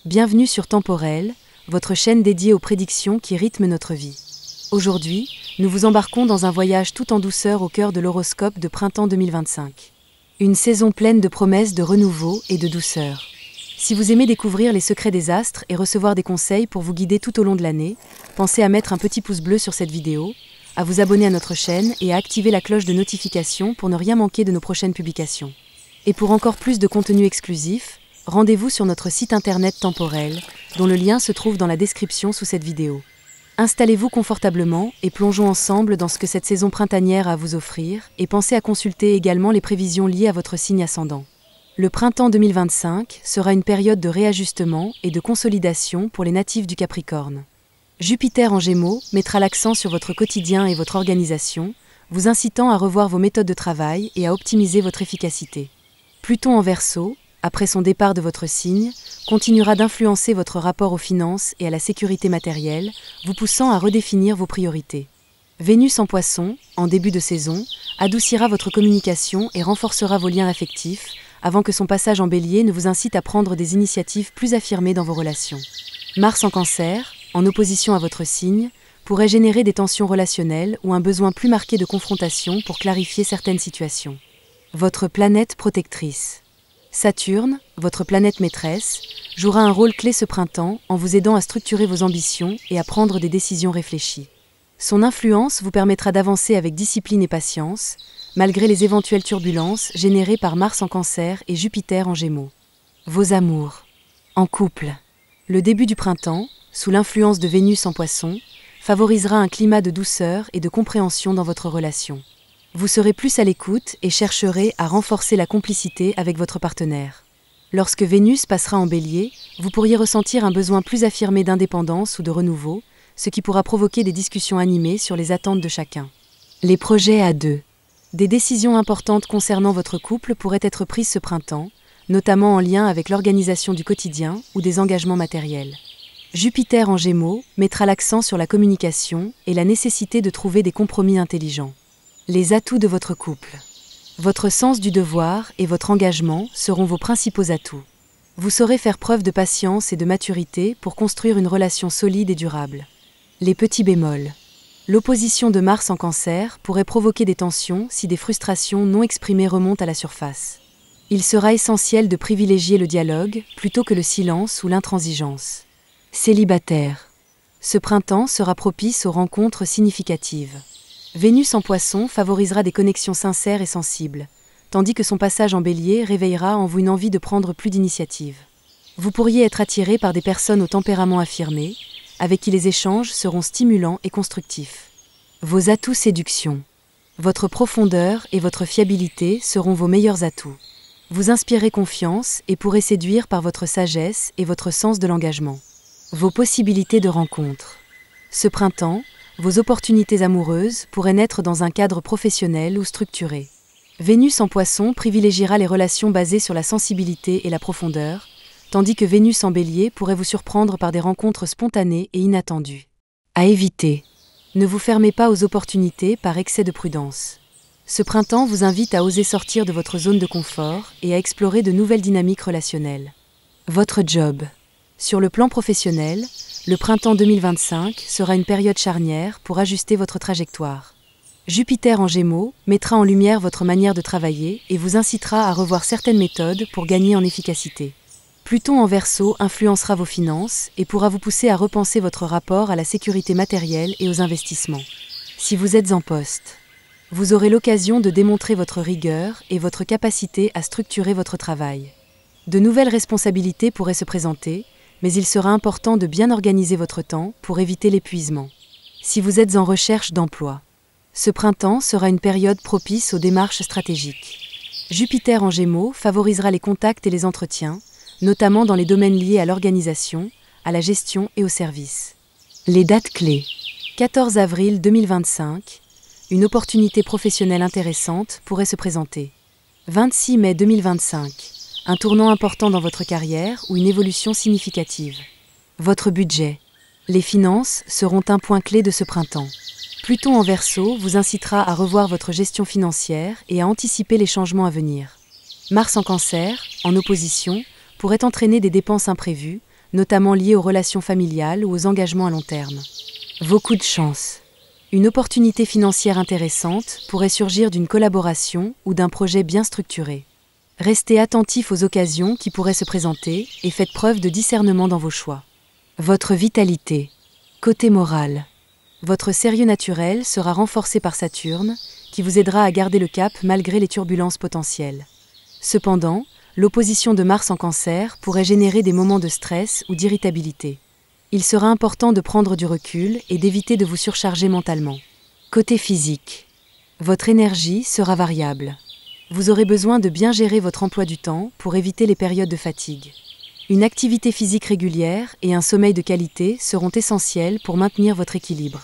Bienvenue sur Temporel, votre chaîne dédiée aux prédictions qui rythment notre vie. Aujourd'hui, nous vous embarquons dans un voyage tout en douceur au cœur de l'horoscope de printemps 2025. Une saison pleine de promesses de renouveau et de douceur. Si vous aimez découvrir les secrets des astres et recevoir des conseils pour vous guider tout au long de l'année, pensez à mettre un petit pouce bleu sur cette vidéo, à vous abonner à notre chaîne et à activer la cloche de notification pour ne rien manquer de nos prochaines publications. Et pour encore plus de contenu exclusif, rendez-vous sur notre site internet Temporel, dont le lien se trouve dans la description sous cette vidéo. Installez-vous confortablement et plongeons ensemble dans ce que cette saison printanière a à vous offrir, et pensez à consulter également les prévisions liées à votre signe ascendant. Le printemps 2025 sera une période de réajustement et de consolidation pour les natifs du Capricorne. Jupiter en Gémeaux mettra l'accent sur votre quotidien et votre organisation, vous incitant à revoir vos méthodes de travail et à optimiser votre efficacité. Pluton en Verseau, après son départ de votre signe, continuera d'influencer votre rapport aux finances et à la sécurité matérielle, vous poussant à redéfinir vos priorités. Vénus en Poisson, en début de saison, adoucira votre communication et renforcera vos liens affectifs, avant que son passage en Bélier ne vous incite à prendre des initiatives plus affirmées dans vos relations. Mars en Cancer, en opposition à votre signe, pourrait générer des tensions relationnelles ou un besoin plus marqué de confrontation pour clarifier certaines situations. Votre planète protectrice. Saturne, votre planète maîtresse, jouera un rôle clé ce printemps en vous aidant à structurer vos ambitions et à prendre des décisions réfléchies. Son influence vous permettra d'avancer avec discipline et patience, malgré les éventuelles turbulences générées par Mars en Cancer et Jupiter en Gémeaux. Vos amours. En couple. Le début du printemps, sous l'influence de Vénus en Poisson, favorisera un climat de douceur et de compréhension dans votre relation. Vous serez plus à l'écoute et chercherez à renforcer la complicité avec votre partenaire. Lorsque Vénus passera en Bélier, vous pourriez ressentir un besoin plus affirmé d'indépendance ou de renouveau, ce qui pourra provoquer des discussions animées sur les attentes de chacun. Les projets à deux. Des décisions importantes concernant votre couple pourraient être prises ce printemps, notamment en lien avec l'organisation du quotidien ou des engagements matériels. Jupiter en Gémeaux mettra l'accent sur la communication et la nécessité de trouver des compromis intelligents. Les atouts de votre couple. Votre sens du devoir et votre engagement seront vos principaux atouts. Vous saurez faire preuve de patience et de maturité pour construire une relation solide et durable. Les petits bémols. L'opposition de Mars en Cancer pourrait provoquer des tensions si des frustrations non exprimées remontent à la surface. Il sera essentiel de privilégier le dialogue plutôt que le silence ou l'intransigeance. Célibataire. Ce printemps sera propice aux rencontres significatives. Vénus en Poisson favorisera des connexions sincères et sensibles, tandis que son passage en Bélier réveillera en vous une envie de prendre plus d'initiative. Vous pourriez être attiré par des personnes au tempérament affirmé, avec qui les échanges seront stimulants et constructifs. Vos atouts séduction. Votre profondeur et votre fiabilité seront vos meilleurs atouts. Vous inspirez confiance et pourrez séduire par votre sagesse et votre sens de l'engagement. Vos possibilités de rencontre. Ce printemps, vos opportunités amoureuses pourraient naître dans un cadre professionnel ou structuré. Vénus en Poisson privilégiera les relations basées sur la sensibilité et la profondeur, tandis que Vénus en Bélier pourrait vous surprendre par des rencontres spontanées et inattendues. À éviter. Ne vous fermez pas aux opportunités par excès de prudence. Ce printemps vous invite à oser sortir de votre zone de confort et à explorer de nouvelles dynamiques relationnelles. Votre job. Sur le plan professionnel, le printemps 2025 sera une période charnière pour ajuster votre trajectoire. Jupiter en Gémeaux mettra en lumière votre manière de travailler et vous incitera à revoir certaines méthodes pour gagner en efficacité. Pluton en Verseau influencera vos finances et pourra vous pousser à repenser votre rapport à la sécurité matérielle et aux investissements. Si vous êtes en poste, vous aurez l'occasion de démontrer votre rigueur et votre capacité à structurer votre travail. De nouvelles responsabilités pourraient se présenter, mais il sera important de bien organiser votre temps pour éviter l'épuisement. Si vous êtes en recherche d'emploi, ce printemps sera une période propice aux démarches stratégiques. Jupiter en Gémeaux favorisera les contacts et les entretiens, notamment dans les domaines liés à l'organisation, à la gestion et aux services. Les dates clés. 14 avril 2025, une opportunité professionnelle intéressante pourrait se présenter. 26 mai 2025. Un tournant important dans votre carrière ou une évolution significative. Votre budget. Les finances seront un point clé de ce printemps. Pluton en Verseau vous incitera à revoir votre gestion financière et à anticiper les changements à venir. Mars en Cancer, en opposition, pourrait entraîner des dépenses imprévues, notamment liés aux relations familiales ou aux engagements à long terme. Vos coups de chance. Une opportunité financière intéressante pourrait surgir d'une collaboration ou d'un projet bien structuré. Restez attentif aux occasions qui pourraient se présenter et faites preuve de discernement dans vos choix. Votre vitalité. Côté moral. Votre sérieux naturel sera renforcé par Saturne, qui vous aidera à garder le cap malgré les turbulences potentielles. Cependant, l'opposition de Mars en Cancer pourrait générer des moments de stress ou d'irritabilité. Il sera important de prendre du recul et d'éviter de vous surcharger mentalement. Côté physique. Votre énergie sera variable. Vous aurez besoin de bien gérer votre emploi du temps pour éviter les périodes de fatigue. Une activité physique régulière et un sommeil de qualité seront essentiels pour maintenir votre équilibre.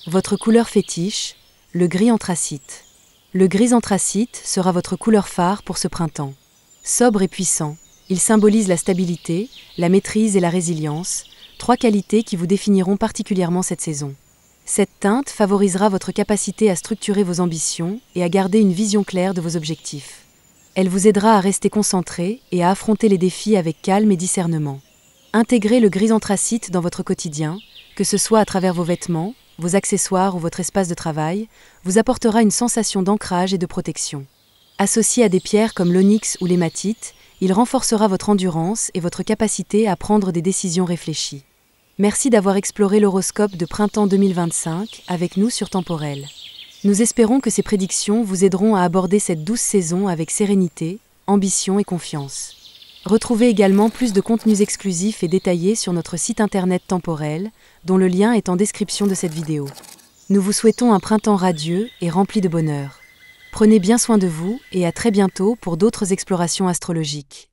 Votre couleur fétiche, le gris anthracite. Le gris anthracite sera votre couleur phare pour ce printemps. Sobre et puissant, il symbolise la stabilité, la maîtrise et la résilience, 3 qualités qui vous définiront particulièrement cette saison. Cette teinte favorisera votre capacité à structurer vos ambitions et à garder une vision claire de vos objectifs. Elle vous aidera à rester concentré et à affronter les défis avec calme et discernement. Intégrez le gris anthracite dans votre quotidien, que ce soit à travers vos vêtements, vos accessoires ou votre espace de travail, vous apportera une sensation d'ancrage et de protection. Associé à des pierres comme l'onyx ou l'hématite, il renforcera votre endurance et votre capacité à prendre des décisions réfléchies. Merci d'avoir exploré l'horoscope de printemps 2025 avec nous sur Temporel. Nous espérons que ces prédictions vous aideront à aborder cette douce saison avec sérénité, ambition et confiance. Retrouvez également plus de contenus exclusifs et détaillés sur notre site internet Temporel, dont le lien est en description de cette vidéo. Nous vous souhaitons un printemps radieux et rempli de bonheur. Prenez bien soin de vous et à très bientôt pour d'autres explorations astrologiques.